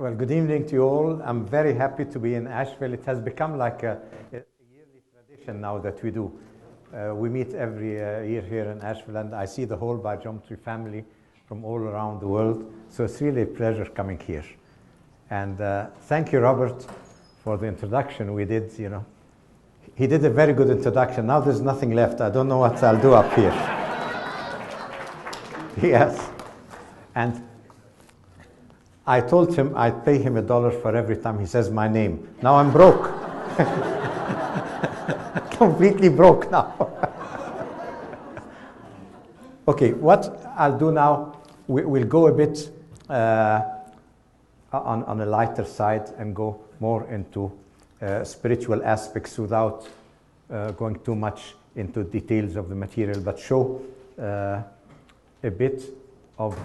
Well, good evening to you all. I'm very happy to be in Asheville. It has become like a yearly tradition now that we do. We meet every year here in Asheville, and I see the whole BioGeometry family from all around the world. So it's really a pleasure coming here. And thank you, Robert, for the introduction we did. You know, he did a very good introduction. Now there's nothing left. I don't know what I'll do up here. Yes. And I told him I'd pay him $1 for every time he says my name. Now I'm broke. Completely broke now. Okay, what I'll do now, we'll go a bit on a lighter side and go more into spiritual aspects without going too much into details of the material, but show a bit of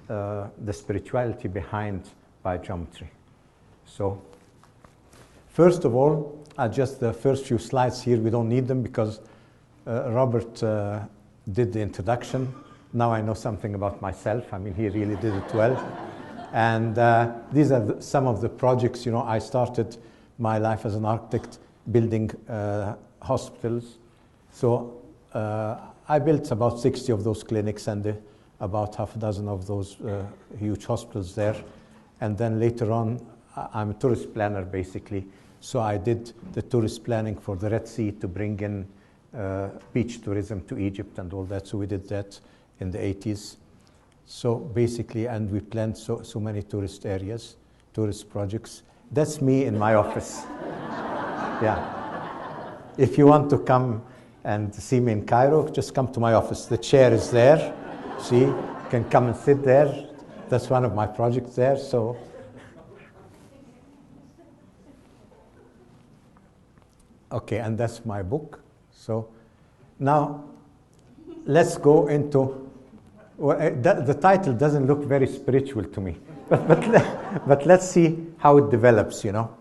the spirituality behind BioGeometry. So, first of all, just the first few slides here, we don't need them because Robert did the introduction. Now I know something about myself. I mean, he really did it well. And these are some of the projects. You know, I started my life as an architect building hospitals. So I built about 60 of those clinics and about half a dozen of those huge hospitals there. And then later on, I'm a tourist planner, basically. So I did the tourist planning for the Red Sea to bring in beach tourism to Egypt and all that. So we did that in the 80s. So basically, and we planned so many tourist areas, tourist projects. That's me in my office. Yeah. If you want to come and see me in Cairo, just come to my office. The chair is there. See, you can come and sit there. That's one of my projects there. So, okay, and that's my book. So, now let's go into. Well, the title doesn't look very spiritual to me, but let's see how it develops. You know,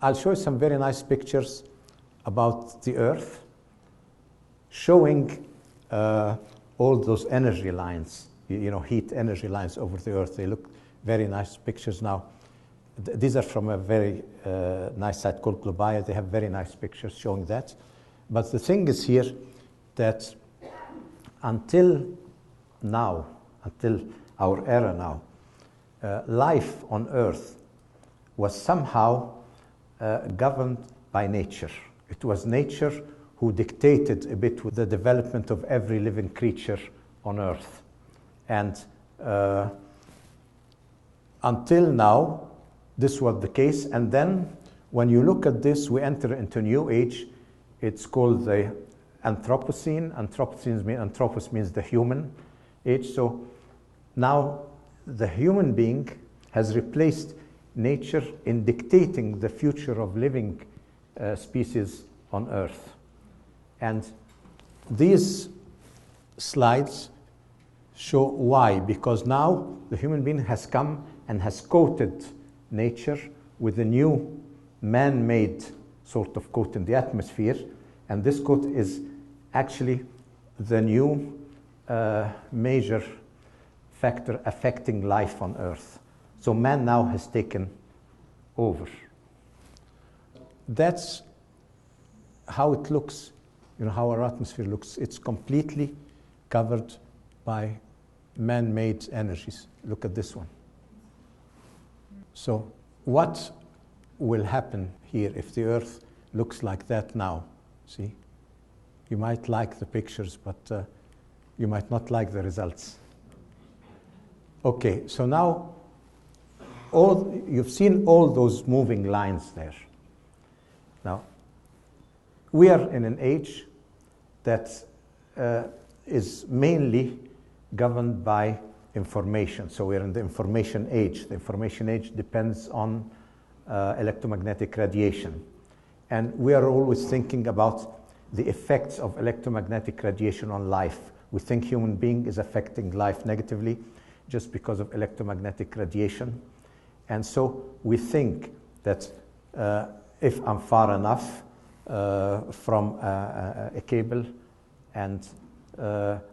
I'll show you some very nice pictures about the Earth, showing all those energy lines, you know, heat energy lines over the Earth. They look very nice pictures now. These are from a very nice site called Globaya. They have very nice pictures showing that. But the thing is here that until now, until our era now, life on Earth was somehow governed by nature. It was nature who dictated a bit with the development of every living creature on Earth. And until now, this was the case. And then when you look at this, we enter into a new age. It's called the Anthropocene. Anthropos means the human age. So now the human being has replaced nature in dictating the future of living species on Earth. And these slides show why. Because now the human being has come and has coated nature with a new man-made sort of coat in the atmosphere. And this coat is actually the new major factor affecting life on Earth. So man now has taken over. That's how it looks. You know, how our atmosphere looks. It's completely covered by man-made energies. Look at this one. So what will happen here if the Earth looks like that now? See? You might like the pictures, but you might not like the results. Okay, so now you've seen all those moving lines there. Now, we are in an age that is mainly governed by information. So we're in the information age. The information age depends on electromagnetic radiation. And we are always thinking about the effects of electromagnetic radiation on life. We think human being is affecting life negatively just because of electromagnetic radiation. And so we think that if I'm far enough from a cable and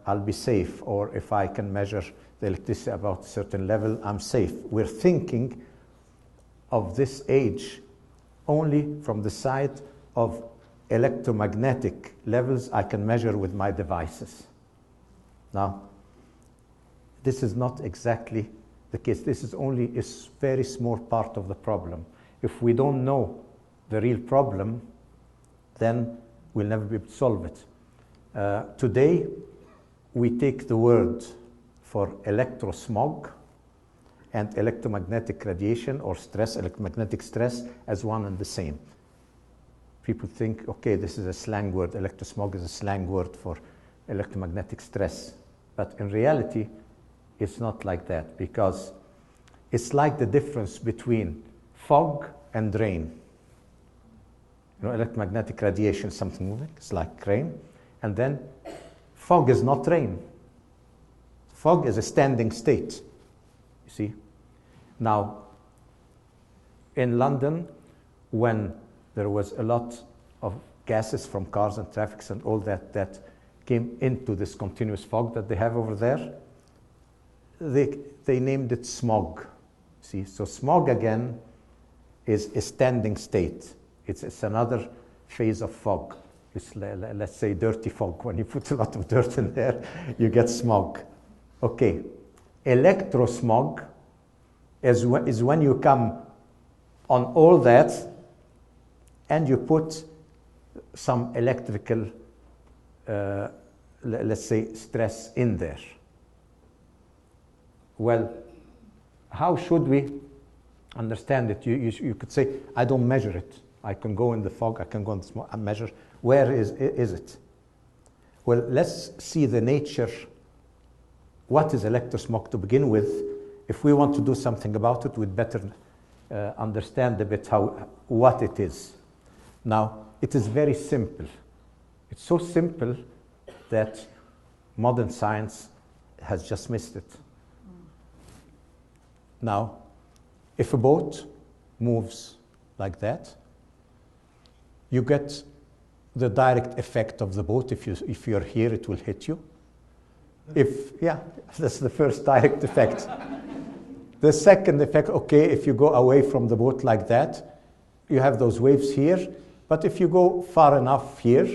I'll be safe, or if I can measure the electricity about a certain level, I'm safe. We're thinking of this age only from the side of electromagnetic levels I can measure with my devices. Now, this is not exactly the case. This is only a very small part of the problem. If we don't know the real problem, then we'll never be able to solve it. Today, we take the word for electrosmog and electromagnetic radiation or stress, electromagnetic stress, as one and the same. People think, okay, this is a slang word. Electrosmog is a slang word for electromagnetic stress. But in reality, it's not like that, because it's like the difference between fog and rain. You know, electromagnetic radiation is something moving, it's like rain. And then fog is not rain. Fog is a standing state, you see. Now, in London, when there was a lot of gases from cars and traffic and all that came into this continuous fog that they have over there, they named it smog. See, so smog again is a standing state. It's another phase of fog. It's, let's say, dirty fog. When you put a lot of dirt in there, you get smog. Okay, electrosmog is when you come on all that and you put some electrical, let's say, stress in there. Well, how should we understand it? You could say, I don't measure it. I can go in the fog, I can go in the smoke, I measure. Where is it? Well, let's see the nature. What is electrosmog to begin with? If we want to do something about it, we'd better understand a bit what it is. Now, it is very simple. It's so simple that modern science has just missed it. Now, if a boat moves like that, you get the direct effect of the boat. If you're here, it will hit you. That's the first direct effect. The second effect, okay, if you go away from the boat like that, you have those waves here. But if you go far enough here,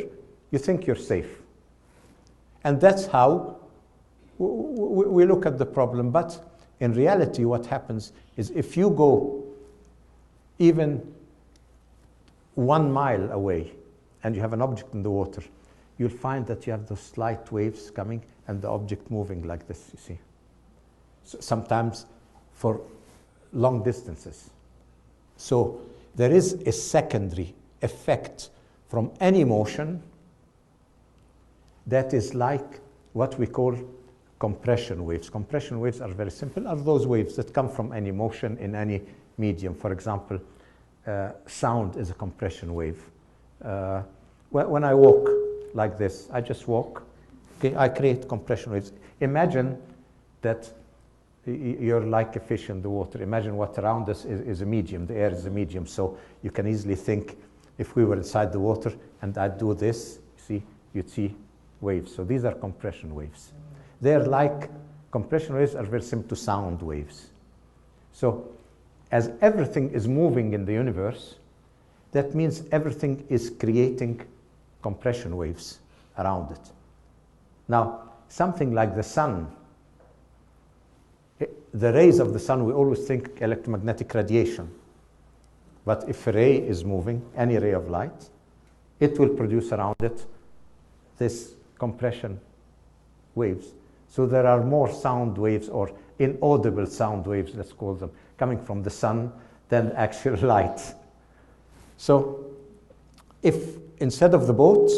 you think you're safe. And that's how we look at the problem. But in reality, what happens is if you go even 1 mile away and you have an object in the water, you'll find that you have those slight waves coming and the object moving like this, you see. So sometimes for long distances. So there is a secondary effect from any motion that is like what we call compression waves. Compression waves are very simple, are those waves that come from any motion in any medium. For example, sound is a compression wave. When I walk like this, I just walk, okay, I create compression waves. Imagine that you're like a fish in the water. Imagine what around us is a medium, the air is a medium, so you can easily think if we were inside the water and I'd do this, see, you'd see waves. So these are compression waves. They're like, compression waves are very similar to sound waves. So as everything is moving in the universe, that means everything is creating compression waves around it. Now, something like the sun, the rays of the sun, we always think electromagnetic radiation. But if a ray is moving, any ray of light, it will produce around it this compression waves. So there are more sound waves or inaudible sound waves, let's call them, coming from the sun than actual light. So if instead of the boat,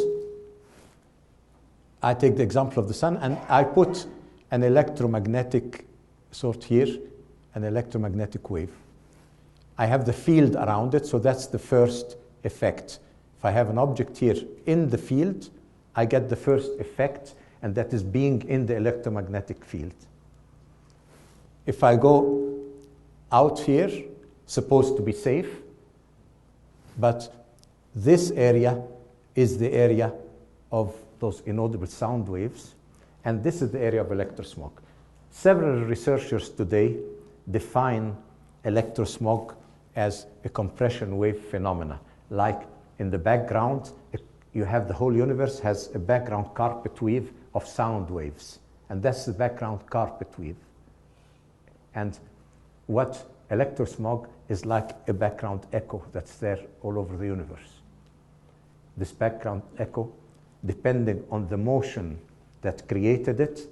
I take the example of the sun and I put an electromagnetic sort here, an electromagnetic wave. I have the field around it, so that's the first effect. If I have an object here in the field, I get the first effect, and that is being in the electromagnetic field. If I go out here, supposed to be safe, but this area is the area of those inaudible sound waves, and this is the area of electrosmog. Several researchers today define electrosmog as a compression wave phenomena. Like in the background, you have the whole universe has a background carpet weave of sound waves. And that's the background carpet weave. And what electrosmog is like a background echo that's there all over the universe. This background echo, depending on the motion that created it,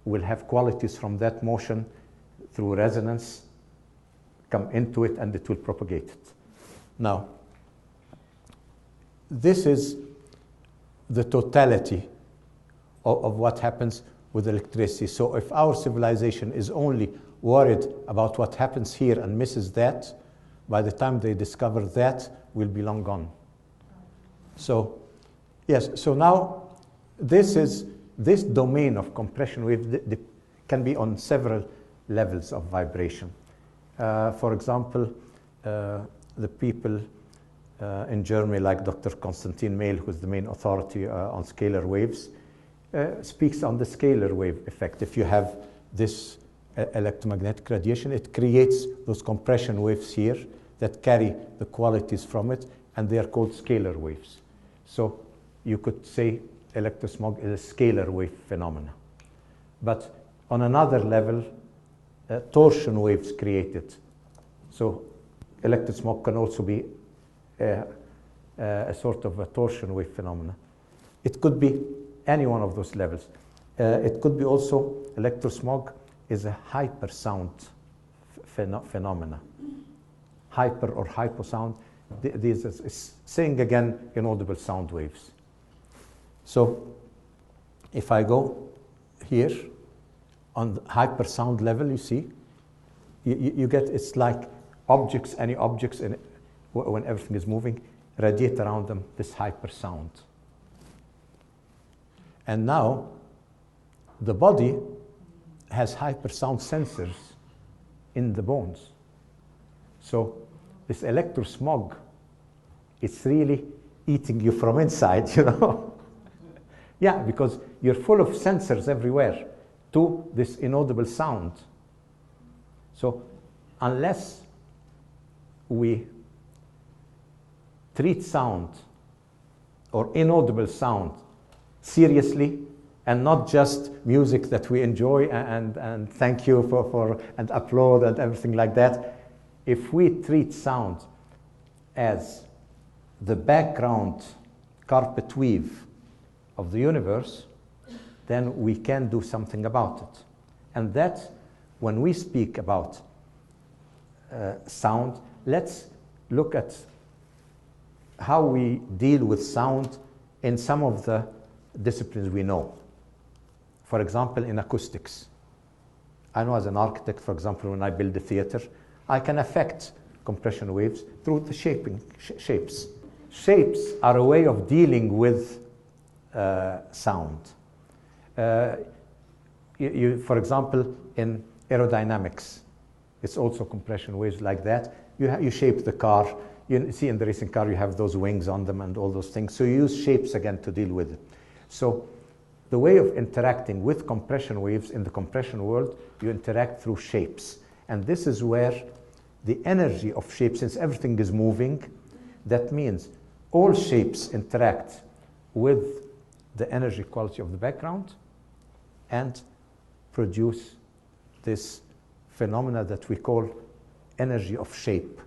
will have qualities from that motion through resonance come into it, and it will propagate it. Now, this is the totality of what happens with electricity. So if our civilization is only worried about what happens here and misses that, by the time they discover that, we'll be long gone. So, yes, so now this domain of compression wave can be on several levels of vibration. For example, the people in Germany, like Dr. Konstantin Mehl, who's the main authority on scalar waves, speaks on the scalar wave effect. If you have this electromagnetic radiation, it creates those compression waves here that carry the qualities from it, and they are called scalar waves. So you could say electrosmog is a scalar wave phenomena. But on another level, torsion waves created. So electrosmog can also be a sort of a torsion wave phenomena. It could be any one of those levels. It could be also electrosmog is a hypersound phenomena. Hyper or hyposound, this is saying again inaudible sound waves. So if I go here on the hypersound level, you see, you get, it's like objects, any objects, in, when everything is moving, radiate around them this hypersound. And now the body has hypersound sensors in the bones. So this electrosmog, it's really eating you from inside, you know. Yeah, because you're full of sensors everywhere to this inaudible sound. So unless we treat sound or inaudible sound seriously, and not just music that we enjoy and thank you for and applaud and everything like that, if we treat sound as the background carpet weave of the universe, then we can do something about it. And that's when we speak about sound, let's look at how we deal with sound in some of the disciplines we know. For example, in acoustics. I know as an architect, for example, when I build a theater, I can affect compression waves through the shapes. Shapes are a way of dealing with sound. For example, in aerodynamics, it's also compression waves like that. You shape the car. You see in the racing car, you have those wings on them and all those things. So you use shapes again to deal with it. So the way of interacting with compression waves in the compression world, you interact through shapes. And this is where the energy of shapes, since everything is moving, that means all shapes interact with the energy quality of the background and produce this phenomena that we call energy of shape.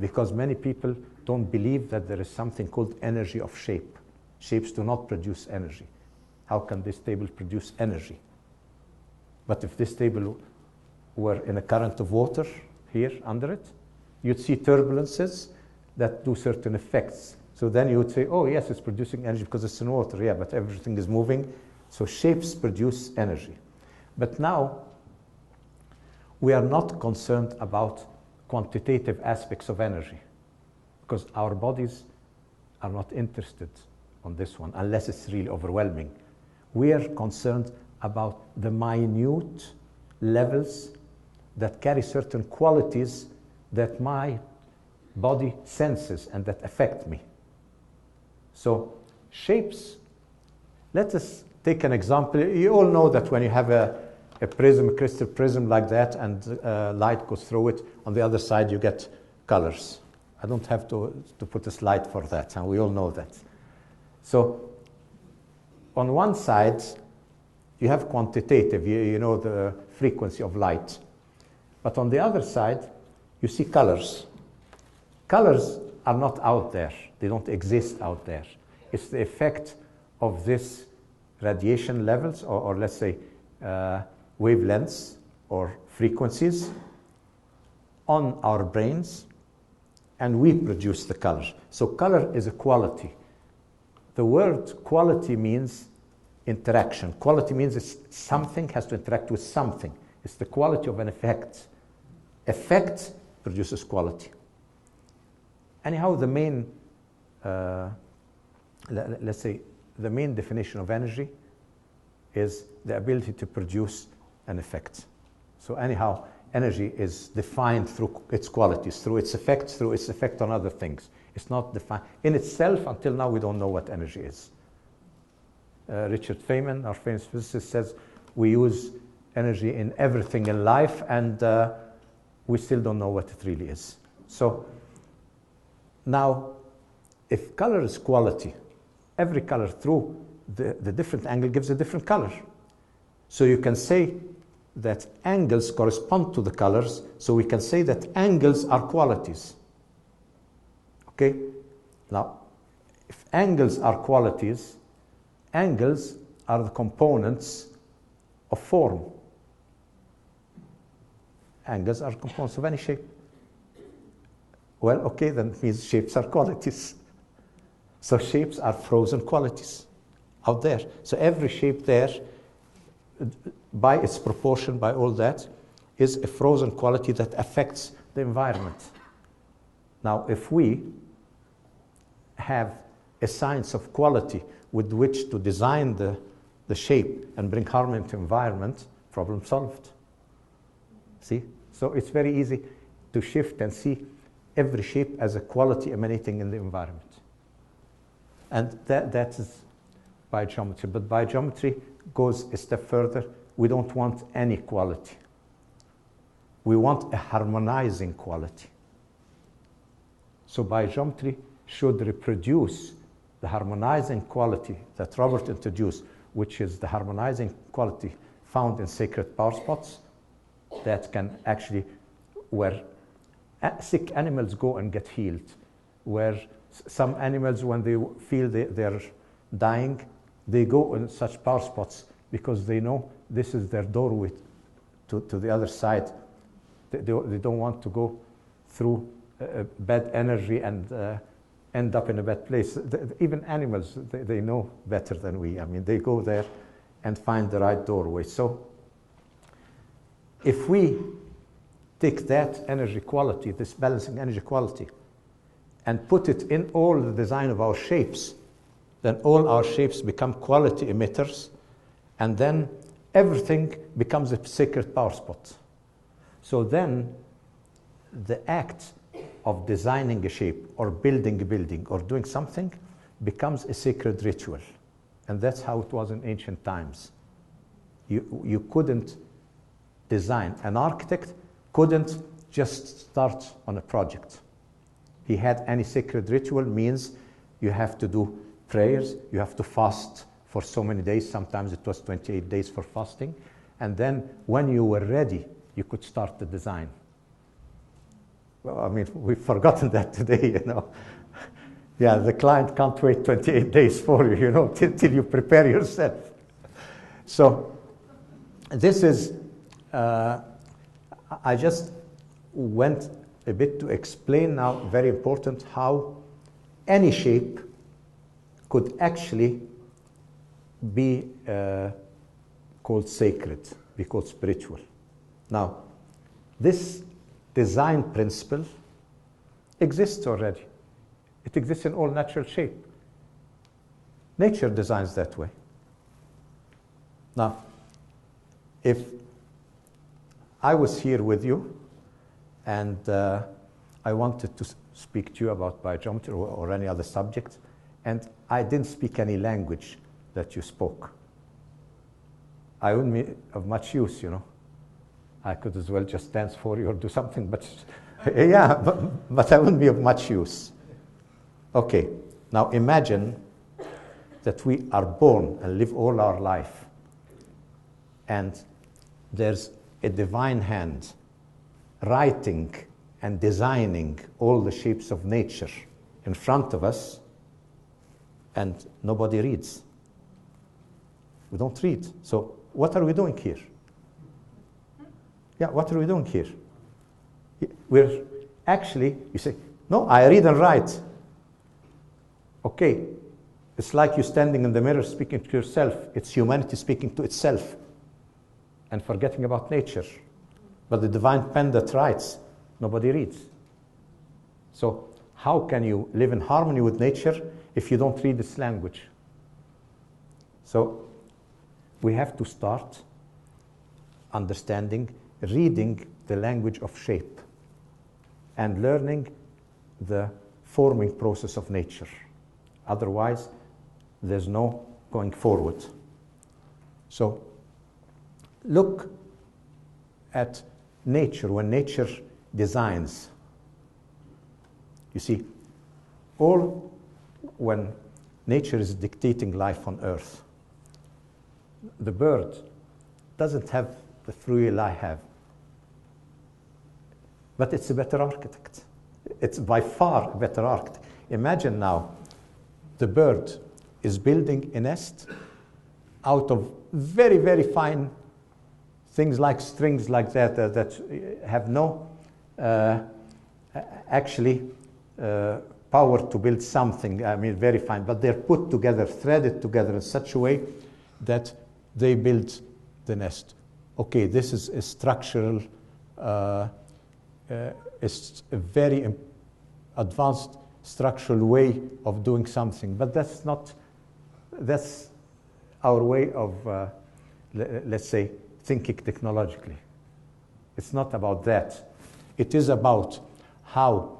Because many people don't believe that there is something called energy of shape. Shapes do not produce energy. How can this table produce energy? But if this table were in a current of water here under it, you'd see turbulences that do certain effects. So then you would say, oh yes, it's producing energy because it's in water. Yeah, but everything is moving. So shapes produce energy. But now we are not concerned about quantitative aspects of energy because our bodies are not interested on this one unless it's really overwhelming. We are concerned about the minute levels that carry certain qualities that my body senses and that affect me. So shapes, let us take an example. You all know that when you have a prism, a crystal prism like that, and light goes through it, on the other side you get colors. I don't have to put a slide for that, and we all know that. So on one side, you have quantitative, you know the frequency of light. But on the other side, you see colors. Colors are not out there. They don't exist out there. It's the effect of this radiation levels, or let's say wavelengths or frequencies on our brains, and we produce the color. So color is a quality. The word quality means interaction. Quality means something has to interact with something. It's the quality of an effect. Effect produces quality. Anyhow, the main, let's say, the main definition of energy is the ability to produce an effect. So anyhow, energy is defined through its qualities, through its effect on other things. It's not defined in itself. Until now, we don't know what energy is. Richard Feynman, our famous physicist, says we use energy in everything in life, and we still don't know what it really is. So now, if color is quality, every color through the different angle gives a different color. So you can say that angles correspond to the colors, so we can say that angles are qualities. Okay? Now, if angles are qualities, angles are the components of form. Angles are components of any shape. Well, okay, then it means shapes are qualities. So shapes are frozen qualities out there. So every shape there, by its proportion, by all that, is a frozen quality that affects the environment. Now, if we have a science of quality with which to design the shape and bring harmony to environment, problem solved. See? So it's very easy to shift and see every shape as a quality emanating in the environment. And that is biogeometry. But biogeometry goes a step further. We don't want any quality. We want a harmonizing quality. So biogeometry should reproduce the harmonizing quality that Robert introduced, which is the harmonizing quality found in sacred power spots that can actually, where sick animals go and get healed, where some animals, when they feel they're dying, they go in such power spots because they know this is their doorway to the other side. They don't want to go through bad energy and end up in a bad place. Even animals, they know better than we. I mean, they go there and find the right doorway. So if we take that energy quality, this balancing energy quality, and put it in all the design of our shapes, then all our shapes become quality emitters, and then everything becomes a sacred power spot. So then the act of designing a shape or building a building or doing something becomes a sacred ritual. And that's how it was in ancient times. You couldn't design. An architect couldn't just start on a project. He had any sacred ritual, means you have to do prayers, you have to fast for so many days. Sometimes it was 28 days for fasting. And then when you were ready, you could start the design. Well, I mean, we've forgotten that today, you know. Yeah, the client can't wait 28 days for you, you know, till you prepare yourself. So this is, I just went a bit to explain now, very important, how any shape could actually be called sacred, be called spiritual. Now, this design principle exists already. It exists in all natural shape. Nature designs that way. Now, if I was here with you and I wanted to speak to you about biogeometry or any other subject, and I didn't speak any language that you spoke, I wouldn't be of much use, you know. I could as well just dance for you or do something, but Yeah, but I wouldn't be of much use. Okay, now imagine that we are born and live all our life, and there's a divine hand writing and designing all the shapes of nature in front of us, and nobody reads. We don't read. So what are we doing here? Yeah, what are we doing here? We're actually, you say, no, I read and write. Okay, it's like you standing in the mirror speaking to yourself. It's humanity speaking to itself and forgetting about nature. But the divine pen that writes, nobody reads. So how can you live in harmony with nature if you don't read its language? So we have to start understanding, reading the language of shape and learning the forming process of nature. Otherwise, there's no going forward. So look at nature. When nature designs, you see, when nature is dictating life on Earth, the bird doesn't have the free will I have, but it's a better architect. It's by far a better architect. Imagine now, the bird is building a nest out of very, very fine things like strings like that that have no power to build something, I mean, very fine, but they're put together, threaded together in such a way that they build the nest. Okay, this is a structural, it's a very advanced structural way of doing something, but that's our way of, let's say, thinking technologically. It's not about that. It is about how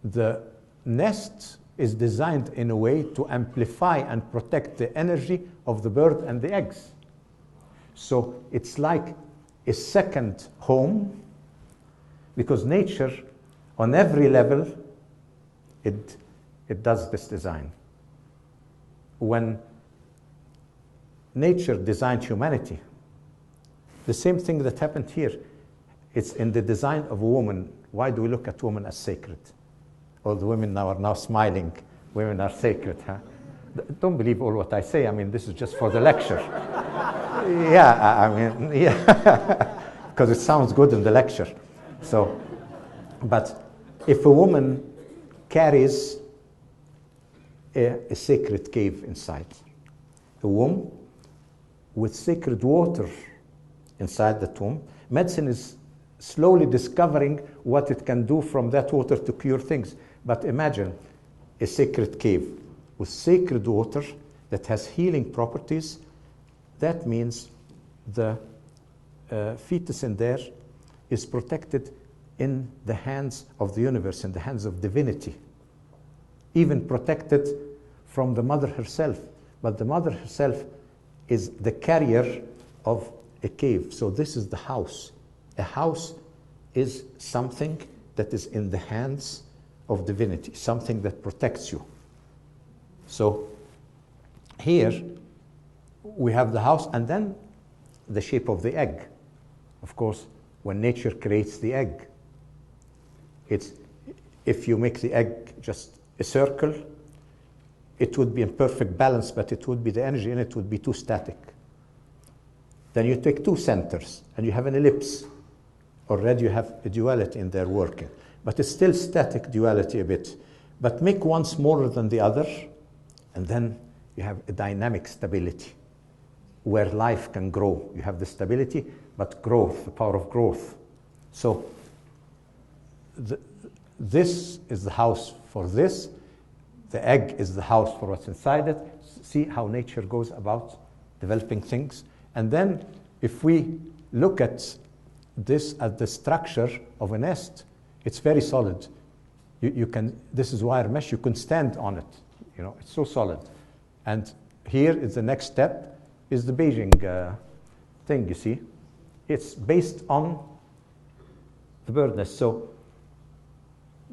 the nest is designed in a way to amplify and protect the energy of the bird and the eggs. So it's like a second home, because nature, on every level, it does this design. When nature designed humanity, the same thing that happened here, it's in the design of a woman. Why do we look at women as sacred? All the women now are now smiling. Women are sacred, huh? Don't believe all what I say. I mean, this is just for the lecture. Yeah, I mean, yeah, because it sounds good in the lecture. So, but if a woman carries a sacred cave inside, a womb with sacred water inside that womb, medicine is slowly discovering what it can do from that water to cure things. But imagine a sacred cave with sacred water that has healing properties. That means the fetus in there is protected in the hands of the universe, in the hands of divinity, even protected from the mother herself. But the mother herself is the carrier of a cave. So this is the house. A house is something that is in the hands of divinity, something that protects you. So here we have the house, and then the shape of the egg. Of course, when nature creates the egg, if you make the egg just a circle, it would be in perfect balance, but it would be, the energy in it would be too static. Then you take two centers and you have an ellipse. Already you have a duality in there working, but it's still static duality a bit. But make one smaller than the other, and then you have a dynamic stability where life can grow. You have the stability, but growth, the power of growth. So this is the house for this. The egg is the house for what's inside it. See how nature goes about developing things. And then if we look at this as the structure of a nest, it's very solid. You can, this is wire mesh, you can stand on it. You know, it's so solid. And here is the next step, is the Beijing thing, you see. It's based on the bird nest. So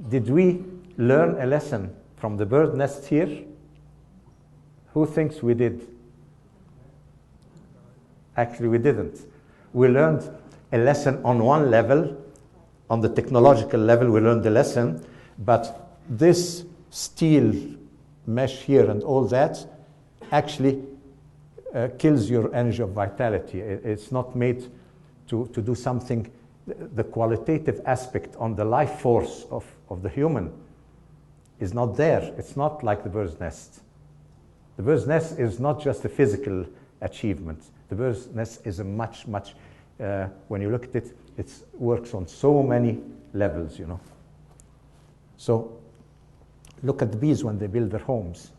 Did we learn a lesson from the bird nest here? Who thinks we did? Actually, we didn't. We learned a lesson on one level, on the technological level, we learned the lesson, but this steel mesh here and all that actually kills your energy of vitality. It's not made to do something. The qualitative aspect on the life force of the human is not there. It's not like the bird's nest. The bird's nest is not just a physical achievement. The bird's nest is a much, when you look at it, it works on so many levels, you know. So look at the bees when they build their homes.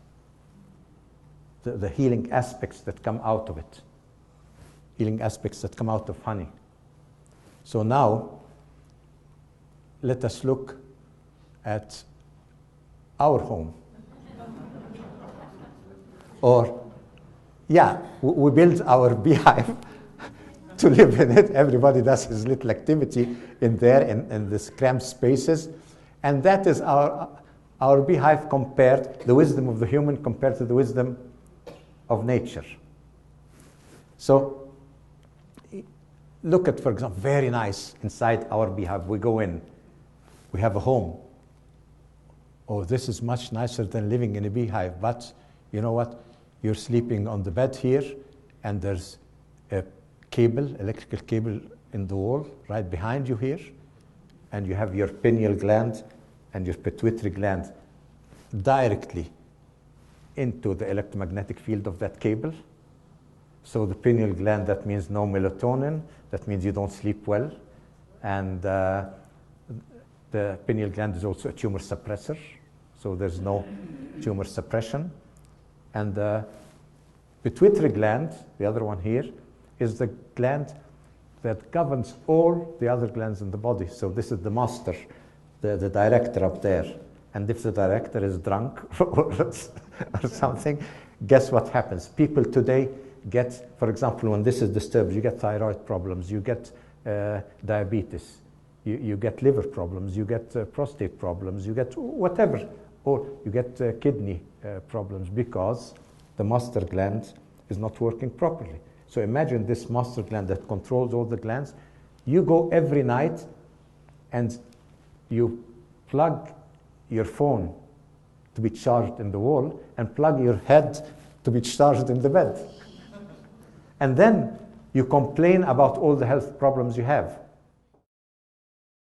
The healing aspects that come out of it. Healing aspects that come out of honey. So now, let us look at our home. Or, yeah, we build our beehive to live in it. Everybody does his little activity in there, in these cramped spaces. And that is our beehive compared, the wisdom of the human compared to the wisdom of nature. So, look at, for example, very nice inside our beehive. We go in, we have a home. Oh, this is much nicer than living in a beehive. But you know what? You're sleeping on the bed here, and there's a cable, electrical cable in the wall right behind you here, and you have your pineal gland and your pituitary gland directly into the electromagnetic field of that cable. So the pineal gland, that means no melatonin, that means you don't sleep well, and the pineal gland is also a tumor suppressor, so there's no tumor suppression. And the pituitary gland, the other one here, is the gland that governs all the other glands in the body. So this is the master, the director up there. And if the director is drunk or something, guess what happens? People today get, for example, when this is disturbed, you get thyroid problems, you get diabetes, you get liver problems, you get prostate problems, you get whatever, or you get kidney problems because the master gland is not working properly. So imagine this master gland that controls all the glands. You go every night and you plug your phone to be charged in the wall and plug your head to be charged in the bed. And then you complain about all the health problems you have.